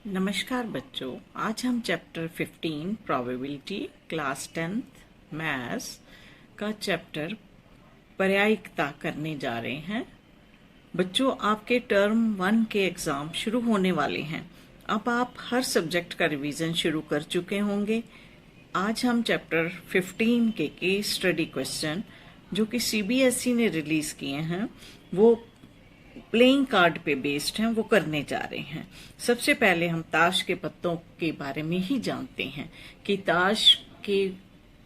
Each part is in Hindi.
नमस्कार बच्चों, आज हम chapter 15 probability class 10th maths का चैप्टर पर्यायिकता करने जा रहे हैं। बच्चों, आपके टर्म 1 के एग्ज़ाम शुरू होने वाले हैं। अब आप हर सब्जेक्ट का रिवीजन शुरू कर चुके होंगे। आज हम चैप्टर 15 के केस स्टडी क्वेश्चन जो कि सीबीएसई ने रिलीज़ किए हैं वो प्लेइंग कार्ड पे बेस्ड हैं, वो करने जा रहे हैं। सबसे पहले हम ताश के पत्तों के बारे में ही जानते हैं कि ताश के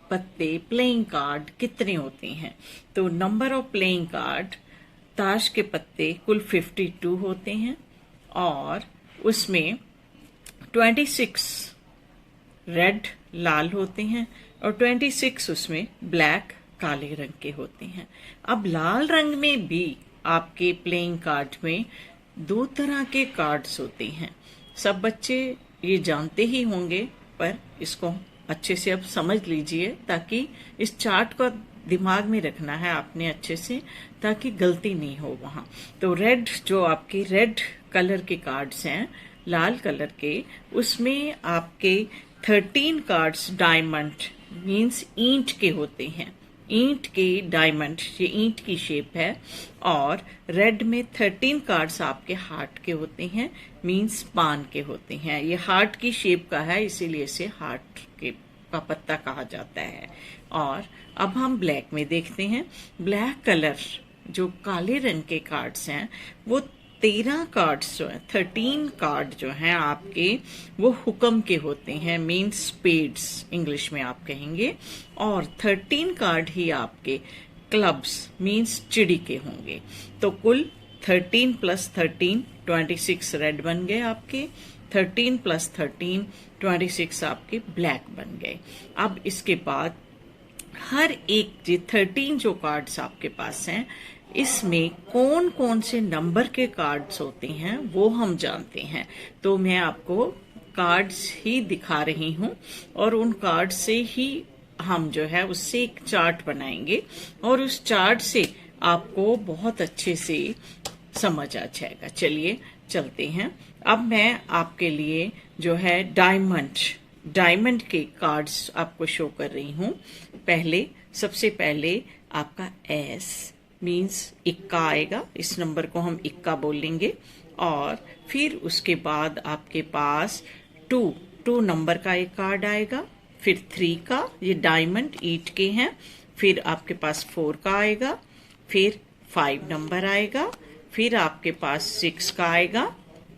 पत्ते प्लेइंग कार्ड कितने होते हैं। तो नंबर ऑफ प्लेइंग कार्ड, ताश के पत्ते कुल 52 होते हैं और उसमें 26 रेड लाल होते हैं और 26 उसमें ब्लैक काले रंग के होते हैं। अब लाल रंग में भी आपके प्लेइंग कार्ड में दो तरह के कार्ड्स होते हैं। सब बच्चे ये जानते ही होंगे, पर इसको अच्छे से अब समझ लीजिए ताकि इस चार्ट को दिमाग में रखना है आपने अच्छे से, ताकि गलती नहीं हो वहां। तो रेड, जो आपके रेड कलर के कार्ड्स हैं, लाल कलर के, उसमें आपके 13 कार्ड्स डायमंड मीन्स ईंट के होते हैं। ईंट के डायमंड, ये ईंट की शेप है। और रेड में 13 कार्ड्स आपके हार्ट के होते हैं, मीन्स पान के होते हैं। ये हार्ट की शेप का है, इसीलिए इसे हार्ट के का पत्ता कहा जाता है। और अब हम ब्लैक में देखते हैं। ब्लैक कलर, जो काले रंग के कार्ड्स हैं, वो 13 कार्ड्स जो हैं, 13 कार्ड जो हैं आपके, वो हुक्म के होते हैं, मीन स्पेड्स इंग्लिश में आप कहेंगे। और 13 कार्ड ही आपके क्लब्स मीन्स चिड़ी के होंगे। तो कुल 13 + 13 26 रेड बन गए आपके, 13 + 13 26 आपके ब्लैक बन गए। अब इसके बाद हर एक 13 जो कार्ड्स आपके पास हैं, इसमें कौन कौन से नंबर के कार्ड्स होते हैं वो हम जानते हैं। तो मैं आपको कार्ड्स ही दिखा रही हूँ और उन कार्ड से ही हम जो है उससे एक चार्ट बनाएंगे और उस चार्ट से आपको बहुत अच्छे से समझ आ जाएगा। चलिए चलते हैं। अब मैं आपके लिए जो है डायमंड के कार्ड्स आपको शो कर रही हूँ। सबसे पहले आपका एस मीन्स इक्का आएगा, इस नंबर को हम इक्का बोलेंगे। और फिर उसके बाद आपके पास 2 नंबर का एक कार्ड आएगा, फिर 3 का, ये डायमंड ईंट के हैं। फिर आपके पास 4 का आएगा, फिर 5 नंबर आएगा, फिर आपके पास 6 का आएगा,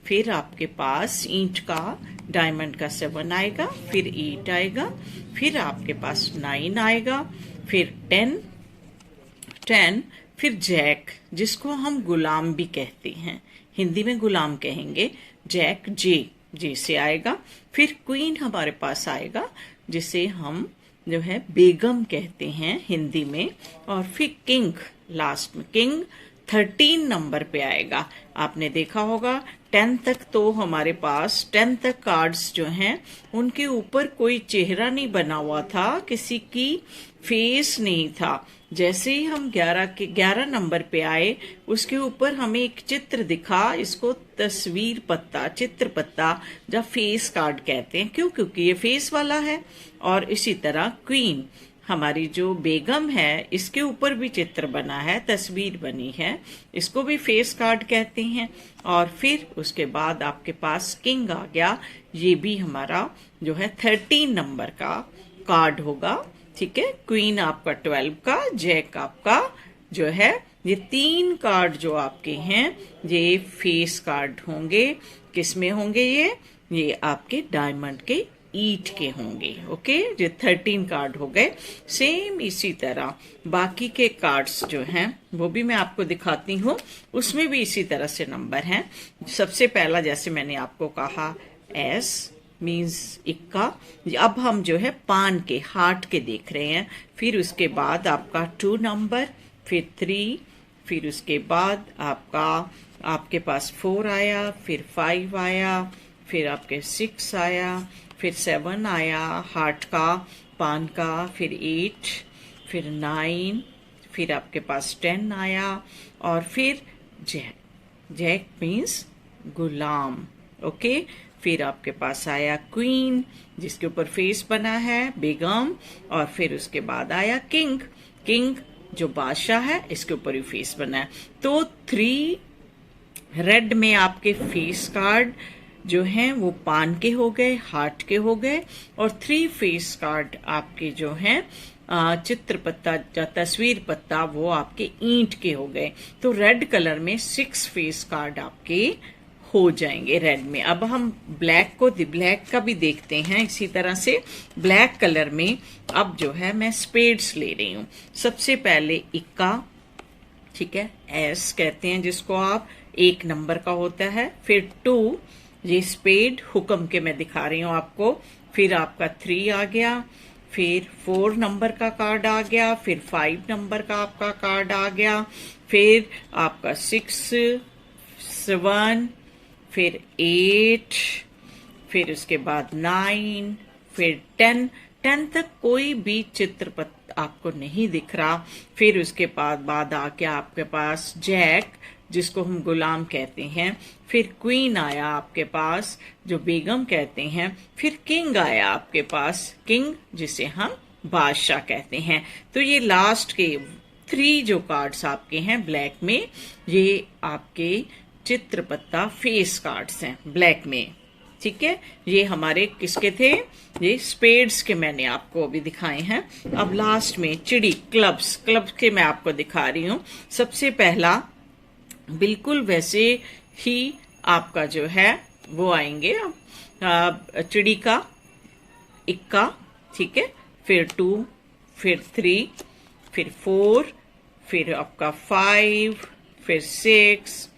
फिर आपके पास ईंट का डायमंड का 7 आएगा, फिर 8 आएगा, फिर आपके पास 9 आएगा, फिर 10, फिर जैक, जिसको हम गुलाम भी कहते हैं, हिंदी में गुलाम कहेंगे, जैक जे से आएगा। फिर क्वीन हमारे पास आएगा, जिसे हम जो है बेगम कहते हैं हिंदी में। और फिर किंग, लास्ट में किंग 13 नंबर पे आएगा। आपने देखा होगा 10 तक, तो हमारे पास 10 तक कार्ड्स जो हैं उनके ऊपर कोई चेहरा नहीं बना हुआ था, किसी की फेस नहीं था। जैसे ही हम 11 नंबर पे आए, उसके ऊपर हमें एक चित्र दिखा, इसको तस्वीर पत्ता, चित्र पत्ता या फेस कार्ड कहते हैं। क्यों? क्योंकि ये फेस वाला है। और इसी तरह क्वीन, हमारी जो बेगम है, इसके ऊपर भी चित्र बना है, तस्वीर बनी है, इसको भी फेस कार्ड कहते हैं। और फिर उसके बाद आपके पास किंग आ गया, ये भी हमारा जो है 13 नंबर का कार्ड होगा। ठीक है, क्वीन आपका 12 का, जैक आपका जो है, ये 3 कार्ड जो आपके हैं ये फेस कार्ड होंगे। किसमें होंगे ये आपके डायमंड के ईंट के होंगे। ओके, ये 13 कार्ड हो गए। सेम इसी तरह बाकी के कार्ड्स जो हैं वो भी मैं आपको दिखाती हूँ, उसमें भी इसी तरह से नंबर हैं। सबसे पहला, जैसे मैंने आपको कहा, एस मीन्स इक्का। अब हम जो है पान के, हार्ट के देख रहे हैं। फिर उसके बाद आपका 2 नंबर, फिर 3, फिर उसके बाद आपके पास 4 आया, फिर 5 आया, फिर आपके 6 आया, फिर 7 आया हार्ट का, पान का, फिर 8, फिर 9, फिर आपके पास 10 आया और फिर जैक मीन्स गुलाम। ओके, फिर आपके पास आया क्वीन जिसके ऊपर फेस बना है, बेगम, और फिर उसके बाद आया किंग। किंग जो बादशाह है, इसके ऊपर भी फेस बना है। तो 3 रेड में आपके फेस कार्ड जो हैं वो पान के हो गए, हार्ट के हो गए, और 3 फेस कार्ड आपके जो हैं चित्र पत्ता या तस्वीर पत्ता वो आपके ईंट के हो गए। तो रेड कलर में 6 फेस कार्ड आपके हो जाएंगे रेड में। अब हम ब्लैक का भी देखते हैं। इसी तरह से ब्लैक कलर में अब जो है मैं स्पेड्स ले रही हूं। सबसे पहले इक्का, ठीक है, एस कहते हैं जिसको आप, 1 नंबर का होता है। फिर 2, ये स्पेड हुक्म के मैं दिखा रही हूं आपको। फिर आपका 3 आ गया, फिर 4 नंबर का कार्ड आ गया, फिर 5 नंबर का आपका कार्ड आ गया, फिर आपका 6, 7, फिर 8, फिर उसके बाद 9, फिर 10 तक कोई भी चित्र आपको नहीं दिख रहा। फिर उसके बाद आ गया आपके पास जैक जिसको हम गुलाम कहते हैं। फिर क्वीन आया आपके पास जो बेगम कहते हैं। फिर किंग आया आपके पास, किंग जिसे हम बादशाह कहते हैं। तो ये लास्ट के 3 जो कार्ड्स आपके हैं ब्लैक में, ये आपके चित्रपत्ता फेस कार्ड्स हैं ब्लैक में, ठीक है। ये हमारे किसके थे? ये स्पेड्स के मैंने आपको अभी दिखाए हैं। अब लास्ट में चिड़ी, क्लब्स के मैं आपको दिखा रही हूं। सबसे पहला बिल्कुल वैसे ही आपका जो है वो आएंगे चिड़ी का, इक्का, ठीक है, फिर 2, फिर 3, फिर 4, फिर आपका 5, फिर 6,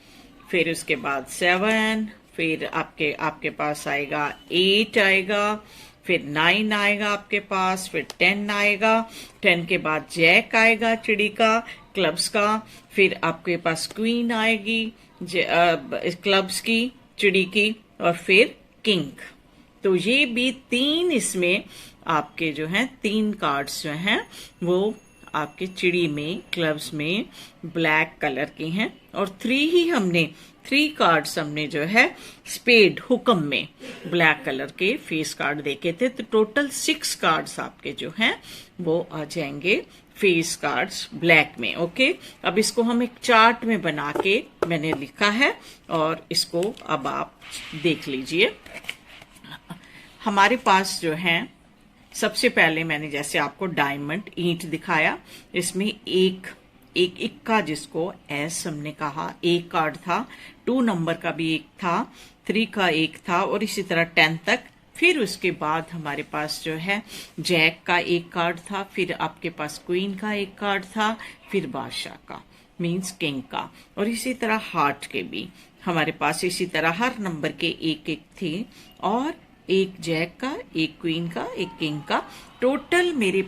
फिर उसके बाद 7, फिर आपके पास आएगा 8 आएगा, फिर 9 आएगा आपके पास, फिर 10 आएगा। 10 के बाद जैक आएगा चिड़ी का, क्लब्स का। फिर आपके पास क्वीन आएगी क्लब्स की, चिड़ी की, और फिर किंग। तो ये भी 3 इसमें आपके जो हैं 3 कार्ड्स जो हैं वो आपके चिड़ी में, क्लब्स में ब्लैक कलर के हैं। और 3 कार्ड्स हमने जो है स्पेड हुक्म में ब्लैक कलर के फेस कार्ड देखे थे। तो टोटल 6 कार्ड्स आपके जो हैं वो आ जाएंगे फेस कार्ड्स ब्लैक में। ओके, अब इसको हम एक चार्ट में बना के मैंने लिखा है और इसको अब आप देख लीजिए। हमारे पास जो है सबसे पहले मैंने जैसे आपको डायमंड ईंट दिखाया, इसमें एक इक्का जिसको एस हमने कहा, 1 कार्ड था। 2 नंबर का भी 1 था, 3 का 1 था, और इसी तरह 10 तक। फिर उसके बाद हमारे पास जो है जैक का 1 कार्ड था, फिर आपके पास क्वीन का 1 कार्ड था, फिर बादशाह का मींस किंग का, और इसी तरह हार्ट के भी हमारे पास इसी तरह हर नंबर के 1-1 थे, और 1 जैक का, 1 क्वीन का, 1 किंग का। टोटल मेरे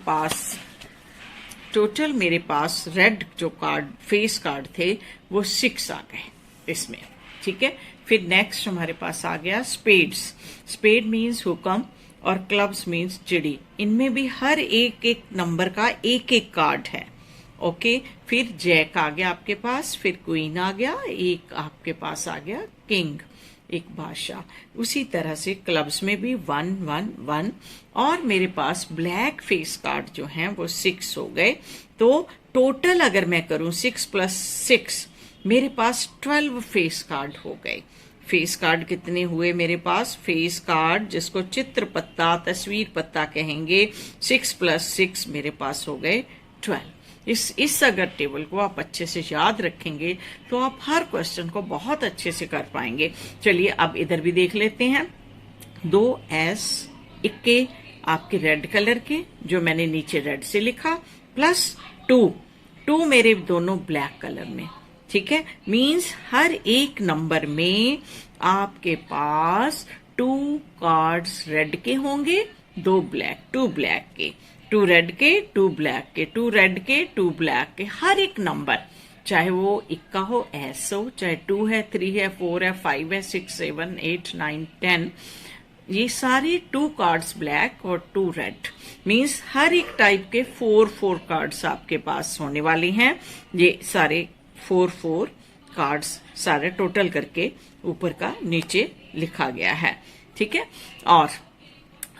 पास रेड जो कार्ड फेस कार्ड थे वो 6 आ गए इसमें, ठीक है। फिर नेक्स्ट हमारे पास आ गया स्पेड मीन्स हुक्म, और क्लब्स मीन्स चिड़ी। इनमें भी हर एक नंबर का 1-1 कार्ड है। ओके, फिर जैक आ गया आपके पास, फिर क्वीन आ गया, एक आपके पास आ गया किंग, एक बादशाह। उसी तरह से क्लब्स में भी 1-1-1, और मेरे पास ब्लैक फेस कार्ड जो हैं वो 6 हो गए। तो टोटल अगर मैं करूं 6 + 6, मेरे पास 12 फेस कार्ड हो गए। फेस कार्ड कितने हुए मेरे पास? फेस कार्ड जिसको चित्र पत्ता, तस्वीर पत्ता कहेंगे, 6 + 6 मेरे पास हो गए 12। इस अगर टेबल को आप अच्छे से याद रखेंगे तो आप हर क्वेश्चन को बहुत अच्छे से कर पाएंगे। चलिए अब इधर भी देख लेते हैं। 2 एस इक्के आपके रेड कलर के, जो मैंने नीचे रेड से लिखा, प्लस 2 मेरे दोनों ब्लैक कलर में, ठीक है। मींस हर एक नंबर में आपके पास 2 कार्ड्स रेड के होंगे, 2 ब्लैक के, 2 रेड के, 2 ब्लैक के, 2 रेड के, 2 ब्लैक के। हर एक नंबर, चाहे वो इक्का हो, एस हो, चाहे 2 है, 3 है, 4 है, 5 है, 6, 7, 8, 9, 10, ये सारे 2 कार्ड्स ब्लैक और 2 रेड। मींस हर एक टाइप के 4 कार्ड्स आपके पास होने वाले हैं। ये सारे 4 कार्ड्स सारे टोटल करके ऊपर का नीचे लिखा गया है। ठीक है। और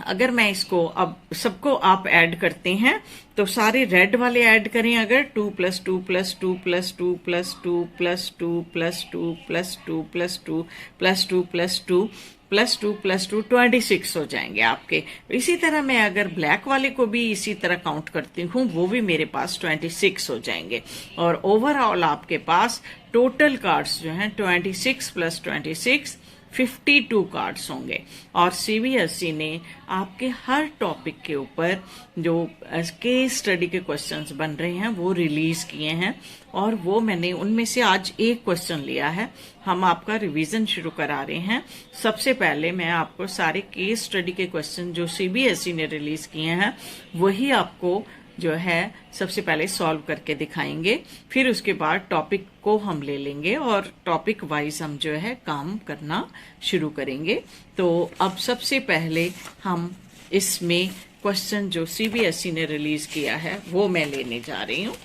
अगर मैं इसको अब सबको आप ऐड करते हैं तो सारे रेड वाले ऐड करें, अगर 2 + 2 + 2 + 2 + 2 + 2 + 2 + 2 + 2 + 2 + 2 + 2 + 2 26 हो जाएंगे आपके। इसी तरह मैं अगर ब्लैक वाले को भी इसी तरह काउंट करती हूँ, वो भी मेरे पास 26 हो जाएंगे। और ओवरऑल आपके पास टोटल कार्ड्स जो हैं 26 + 26 52 कार्ड्स होंगे। और सीबीएसई ने आपके हर टॉपिक के ऊपर जो केस स्टडी के क्वेश्चंस बन रहे हैं वो रिलीज किए हैं, और वो मैंने उनमें से आज एक क्वेश्चन लिया है। हम आपका रिवीजन शुरू करा रहे हैं। सबसे पहले मैं आपको सारे केस स्टडी के क्वेश्चन जो सीबीएसई ने रिलीज किए हैं वही आपको जो है सबसे पहले सॉल्व करके दिखाएंगे, फिर उसके बाद टॉपिक को हम ले लेंगे और टॉपिक वाइज हम जो है काम करना शुरू करेंगे। तो अब सबसे पहले हम इसमें क्वेश्चन जो सीबीएसई ने रिलीज किया है वो मैं लेने जा रही हूँ।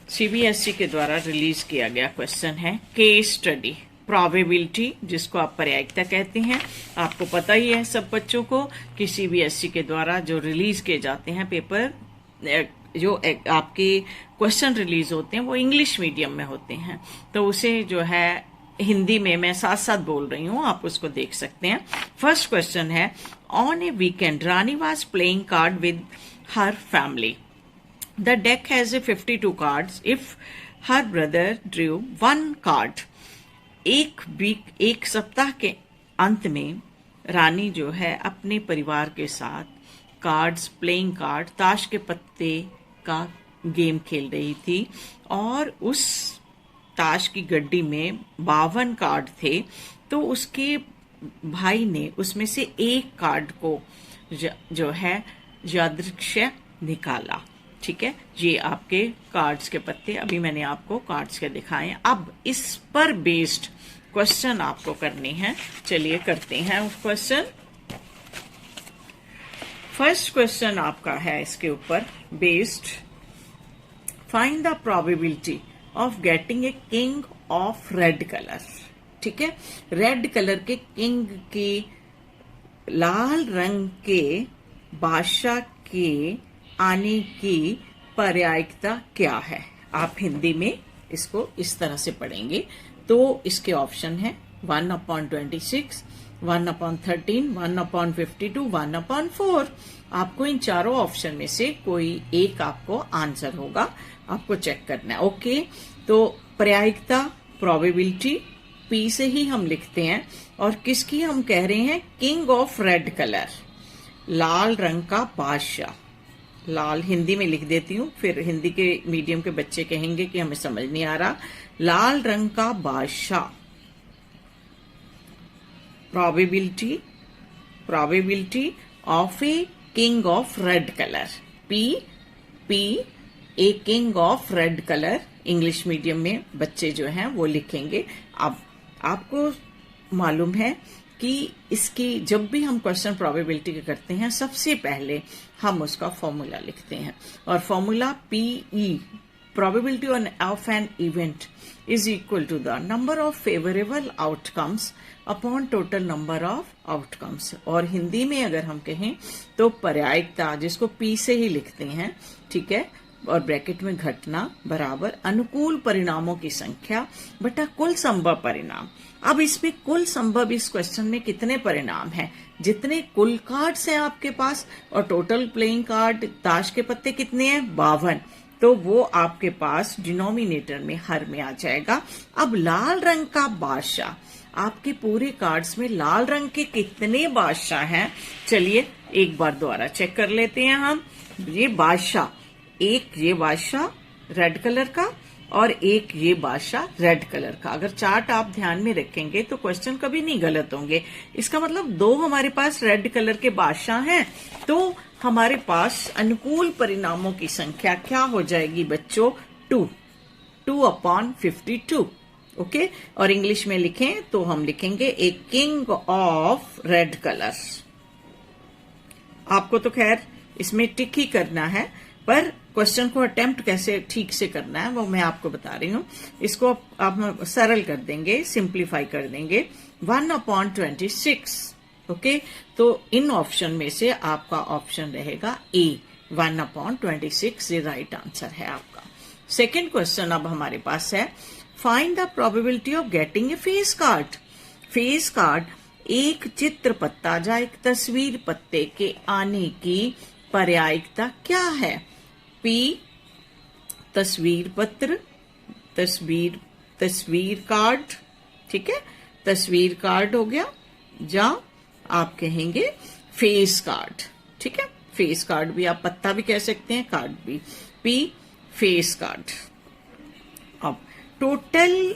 सीबीएसई के द्वारा रिलीज किया गया क्वेश्चन है केस स्टडी प्रोबेबिलिटी, जिसको आप प्रायिकता कहते हैं। आपको पता ही है सब बच्चों को कि सीबीएसई के द्वारा जो रिलीज किए जाते हैं पेपर, जो आपके क्वेश्चन रिलीज होते हैं वो इंग्लिश मीडियम में होते हैं, तो उसे जो है हिंदी में मैं साथ साथ बोल रही हूँ, आप उसको देख सकते हैं। फर्स्ट क्वेश्चन है, on A weekend Rani was playing card with her family. The deck has a 52 cards if her brother Drew 1 card. एक सप्ताह के अंत में रानी जो है अपने परिवार के साथ कार्ड्स, प्लेइंग कार्ड, ताश के पत्ते का गेम खेल रही थी, और उस ताश की गड्डी में 52 कार्ड थे। तो उसके भाई ने उसमें से एक कार्ड को जो है यादृच्छिक निकाला। ठीक है, ये आपके कार्ड्स के पत्ते अभी मैंने आपको कार्ड्स के दिखाए। अब इस पर बेस्ड क्वेश्चन आपको करने हैं, चलिए करते हैं क्वेश्चन। फर्स्ट क्वेश्चन आपका है इसके ऊपर based, find the probability of getting a king of red colour. ठीक है, रेड कलर के किंग के, लाल रंग के बादशाह के आने की प्रायिकता क्या है। आप हिंदी में इसको इस तरह से पढ़ेंगे। तो इसके ऑप्शन है 1/26, 1/13, 1/52, 1/4। आपको इन चारों ऑप्शन में से कोई एक आपको आंसर होगा, आपको चेक करना है। ओके, तो प्रायिकता प्रोबेबिलिटी पी से ही हम लिखते हैं, और किसकी हम कह रहे हैं, किंग ऑफ रेड कलर, लाल रंग का बादशाह। लाल हिंदी में लिख देती हूँ, फिर हिंदी के मीडियम के बच्चे कहेंगे कि हमें समझ नहीं आ रहा। लाल रंग का बादशाह, probability of a king of red colour, P a king of red colour. English medium में बच्चे जो हैं वो लिखेंगे। अब आपको मालूम है कि इसकी जब भी हम क्वेश्चन प्रोबेबिलिटी के करते हैं सबसे पहले हम उसका फॉर्मूला लिखते हैं, और formula PE, probability of an event is equal to the number of favourable outcomes upon total number of outcomes. और हिंदी में अगर हम कहें तो प्रायिकता, जिसको P से ही लिखते हैं, ठीक है, और ब्रैकेट में घटना बराबर अनुकूल परिणामों की संख्या बटा कुल संभव परिणाम। अब इसमें कुल संभव, इस क्वेश्चन में कितने परिणाम हैं, जितने कुल कार्ड्स हैं आपके पास, और टोटल प्लेइंग कार्ड, ताश के पत्ते कितने हैं, 52, तो वो आपके पास डिनोमिनेटर में हर में आ जाएगा। अब लाल रंग का बादशाह, आपके पूरे कार्ड्स में लाल रंग के कितने बादशाह हैं, चलिए एक बार दोबारा चेक कर लेते हैं हम। ये बादशाह, एक ये बादशाह रेड कलर का और एक ये बादशाह रेड कलर का। अगर चार्ट आप ध्यान में रखेंगे तो क्वेश्चन कभी नहीं गलत होंगे। इसका मतलब 2 हमारे पास रेड कलर के बादशाह हैं, तो हमारे पास अनुकूल परिणामों की संख्या क्या हो जाएगी बच्चों, 2/52। ओके, और इंग्लिश में लिखें तो हम लिखेंगे a king of red colour. आपको तो खैर इसमें टिक ही करना है, पर क्वेश्चन को अटेम्प्ट कैसे ठीक से करना है वो मैं आपको बता रही हूँ। इसको आप सरल कर देंगे, सिंप्लीफाई कर देंगे। 1/26। ओके, तो इन ऑप्शन में से आपका ऑप्शन रहेगा ए, 1/26 ये राइट आंसर है आपका। सेकेंड क्वेश्चन अब हमारे पास है, find the probability of getting A face card. Face card एक चित्र पत्ता या एक तस्वीर पत्ते के आने की पर्यायिकता क्या है? पी तस्वीर पत्र, तस्वीर कार्ड, ठीक है, तस्वीर कार्ड हो गया, या आप कहेंगे फेस कार्ड, ठीक है, फेस कार्ड भी आप पत्ता भी कह सकते हैं, कार्ड भी। P face card. अब टोटल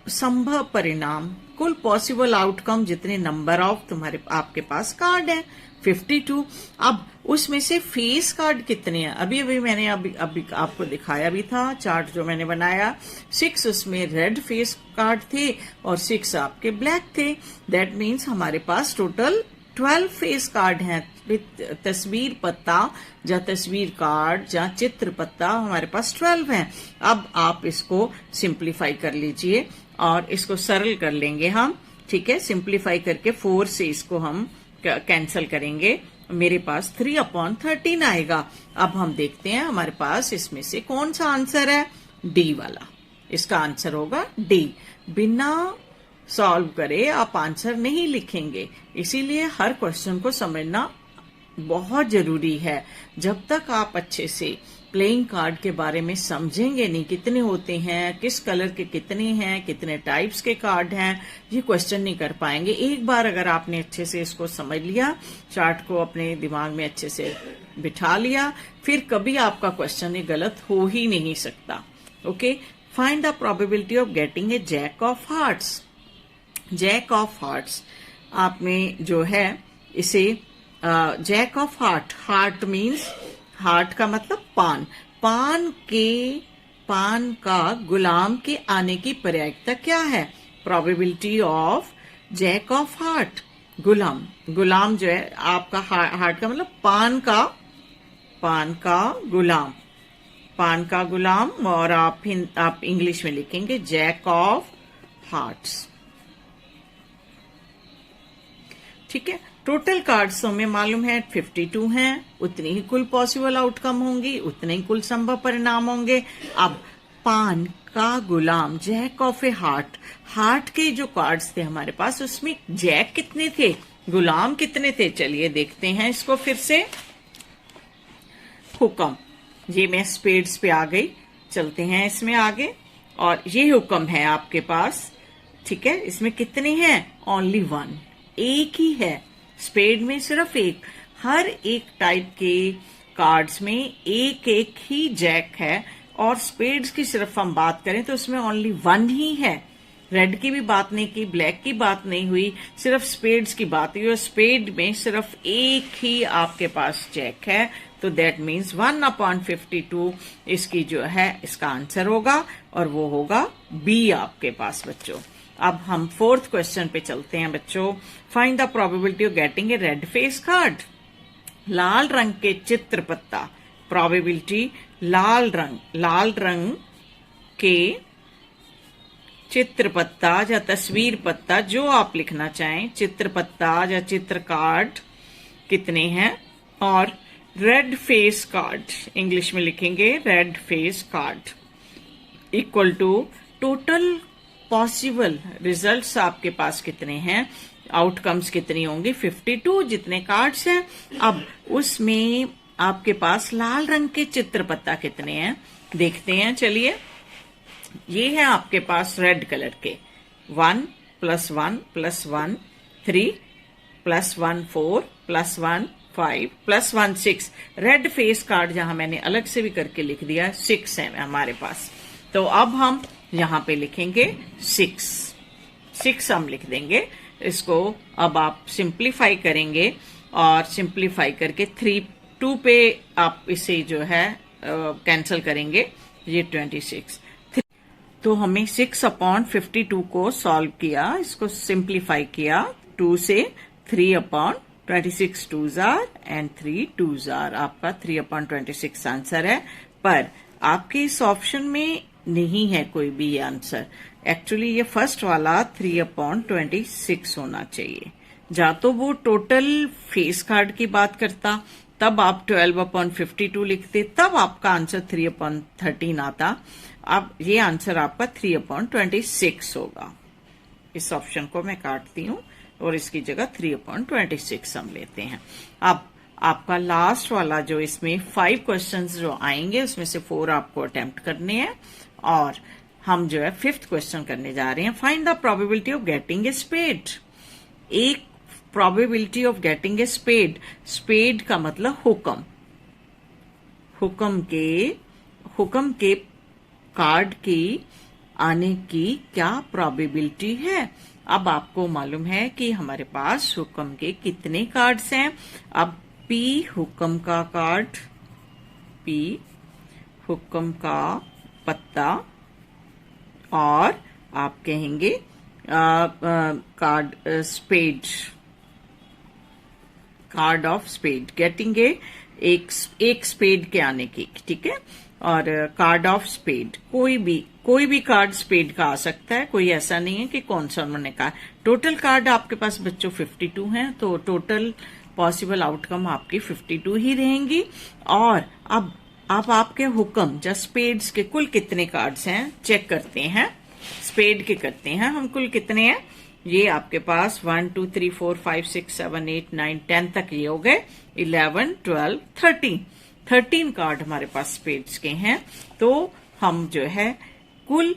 संभव परिणाम, कुल पॉसिबल आउटकम जितने नंबर ऑफ आपके पास कार्ड है 52। अब उसमें से फेस कार्ड कितने हैं? अभी मैंने अभी आपको दिखाया भी था चार्ट जो मैंने बनाया। 6 उसमें रेड फेस कार्ड थे और 6 आपके ब्लैक थे। दैट मीन्स हमारे पास टोटल 12 फेस कार्ड हैं। तस्वीर पत्ता या तस्वीर कार्ड या चित्र पत्ता हमारे पास 12 हैं। अब आप इसको सिंप्लीफाई कर लीजिए और इसको सरल कर लेंगे हम, ठीक है। सिंप्लीफाई करके 4 से इसको हम कैंसल करेंगे, मेरे पास 3/13 आएगा। अब हम देखते हैं हमारे पास इसमें से कौन सा आंसर है, डी वाला। इसका आंसर होगा डी। बिना सॉल्व करे आप आंसर नहीं लिखेंगे, इसीलिए हर क्वेश्चन को समझना बहुत जरूरी है। जब तक आप अच्छे से प्लेइंग कार्ड के बारे में समझेंगे नहीं, कितने होते हैं, किस कलर के कितने हैं, कितने टाइप्स के कार्ड हैं, ये क्वेश्चन नहीं कर पाएंगे। एक बार अगर आपने अच्छे से इसको समझ लिया, चार्ट को अपने दिमाग में अच्छे से बिठा लिया, फिर कभी आपका क्वेश्चन ये गलत हो ही नहीं सकता। Okay, find the probability of getting a jack of hearts. Jack of hearts आपने जो है इसे jack of heart means, heart का मतलब पान, पान का गुलाम के आने की पर्यायिकता क्या है? Probability of jack of heart, गुलाम जो है आपका हार्ट का मतलब पान का गुलाम, और आप इंग्लिश में लिखेंगे जैक ऑफ हार्ट्स, ठीक है। टोटल कार्ड्स हमें मालूम है 52 हैं, उतनी ही कुल पॉसिबल आउटकम होंगी, उतने ही कुल संभव परिणाम होंगे। अब पान का गुलाम, जैक ऑफ ए हार्ट के जो कार्ड्स थे हमारे पास, उसमें जैक कितने थे, गुलाम कितने थे? चलिए देखते हैं इसको फिर से। हुक्म, ये मैं स्पेड्स पे आ गई, चलते हैं इसमें आगे। और ये हुक्म है आपके पास, ठीक है। इसमें कितने हैं? ओनली 1, एक ही है। स्पेड में सिर्फ एक, हर एक टाइप के कार्ड्स में एक एक ही जैक है। और स्पेड्स की सिर्फ हम बात करें तो उसमें ओनली 1 ही है। रेड की भी बात नहीं की, ब्लैक की बात नहीं हुई, सिर्फ स्पेड्स की बात हुई। और स्पेड में सिर्फ एक ही आपके पास जैक है, तो दैट मीन्स 1/52 इसकी जो है इसका आंसर होगा, और वो होगा बी आपके पास बच्चों। अब हम 4th क्वेश्चन पे चलते हैं बच्चों। Find the probability of getting a red face card. लाल रंग के चित्र पत्ता, प्रोबेबिलिटी लाल रंग के चित्र पत्ता या तस्वीर पत्ता, जो आप लिखना चाहें, चित्र पत्ता या चित्र कार्ड कितने हैं? और रेड फेस कार्ड, इंग्लिश में लिखेंगे red face card, equal to total possible results आपके पास कितने हैं, आउटकम्स कितनी होंगी, 52 जितने कार्ड्स हैं। अब उसमें आपके पास लाल रंग के चित्र पत्ता कितने हैं देखते हैं। चलिए, ये है आपके पास रेड कलर के 1 + 1 + 1 3 + 1 4 + 1 5 + 1 6। रेड फेस कार्ड जहां मैंने अलग से भी करके लिख दिया 6 है हमारे पास। तो अब हम यहां पे लिखेंगे 6 हम लिख देंगे इसको। अब आप सिंप्लीफाई करेंगे और सिंप्लीफाई करके 2 पे आप इसे जो है कैंसिल करेंगे, ये 26। तो हमें 6/52 को सॉल्व किया, इसको सिंप्लीफाई किया 2 से, 3/26 2s are and 3 2s are, आपका 3/26 आंसर है। पर आपके इस ऑप्शन में नहीं है कोई भी ये आंसर। एक्चुअली ये फर्स्ट वाला 3/26 होना चाहिए। या तो वो टोटल फेस कार्ड की बात करता, तब आप 12/52 लिखते, तब आपका आंसर 3/13 आता। अब ये आंसर आपका 3/26 होगा। इस ऑप्शन को मैं काटती हूँ और इसकी जगह 3/26 हम लेते हैं। अब आपका लास्ट वाला जो इसमें 5 क्वेश्चंस जो आएंगे उसमें से 4 आपको अटेम्प्ट करने हैं और हम जो है 5th क्वेश्चन करने जा रहे हैं। Find the probability of getting a spade. एक probability of getting a spade, spade का मतलब हुक्म, हुक्म के कार्ड की आने की क्या प्रोबेबिलिटी है। अब आपको मालूम है कि हमारे पास हुक्म के कितने कार्ड्स हैं। अब P हुक्म का कार्ड, P हुक्म का पत्ता, और आप कहेंगे card spade, card of spade, getting एक स्पेड के आने की, ठीक है। और कार्ड ऑफ स्पेड, कोई भी कार्ड स्पेड का आ सकता है, कोई ऐसा नहीं है कि कौन सा उन्होंने कहा। टोटल कार्ड आपके पास बच्चों 52 हैं, तो टोटल पॉसिबल आउटकम आपकी 52 ही रहेंगी। और अब आपके हुक्म या स्पेड्स के कुल कितने कार्ड्स हैं चेक करते हैं। स्पेड के करते हैं हम, कुल कितने हैं। ये आपके पास 1 2 3 4 5 6 7 8 9 10 तक ये हो गए, 11 12 13 कार्ड हमारे पास स्पेड्स के हैं। तो हम जो है कुल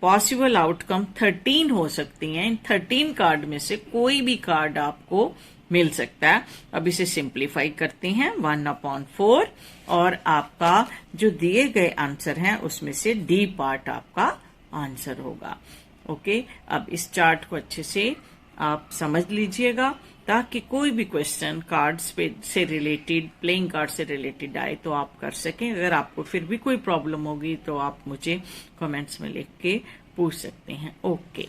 पॉसिबल आउटकम 13 हो सकती हैं। इन 13 कार्ड में से कोई भी कार्ड आपको मिल सकता है। अब इसे सिंप्लीफाई करते हैं, 1/4, और आपका जो दिए गए आंसर हैं उसमें से डी पार्ट आपका आंसर होगा। ओके, अब इस चार्ट को अच्छे से आप समझ लीजिएगा ताकि कोई भी क्वेश्चन कार्ड्स पे से रिलेटेड, प्लेइंग कार्ड से रिलेटेड आए तो आप कर सकें। अगर आपको फिर भी कोई प्रॉब्लम होगी तो आप मुझे कमेंट्स में लिख के पूछ सकते हैं। ओके।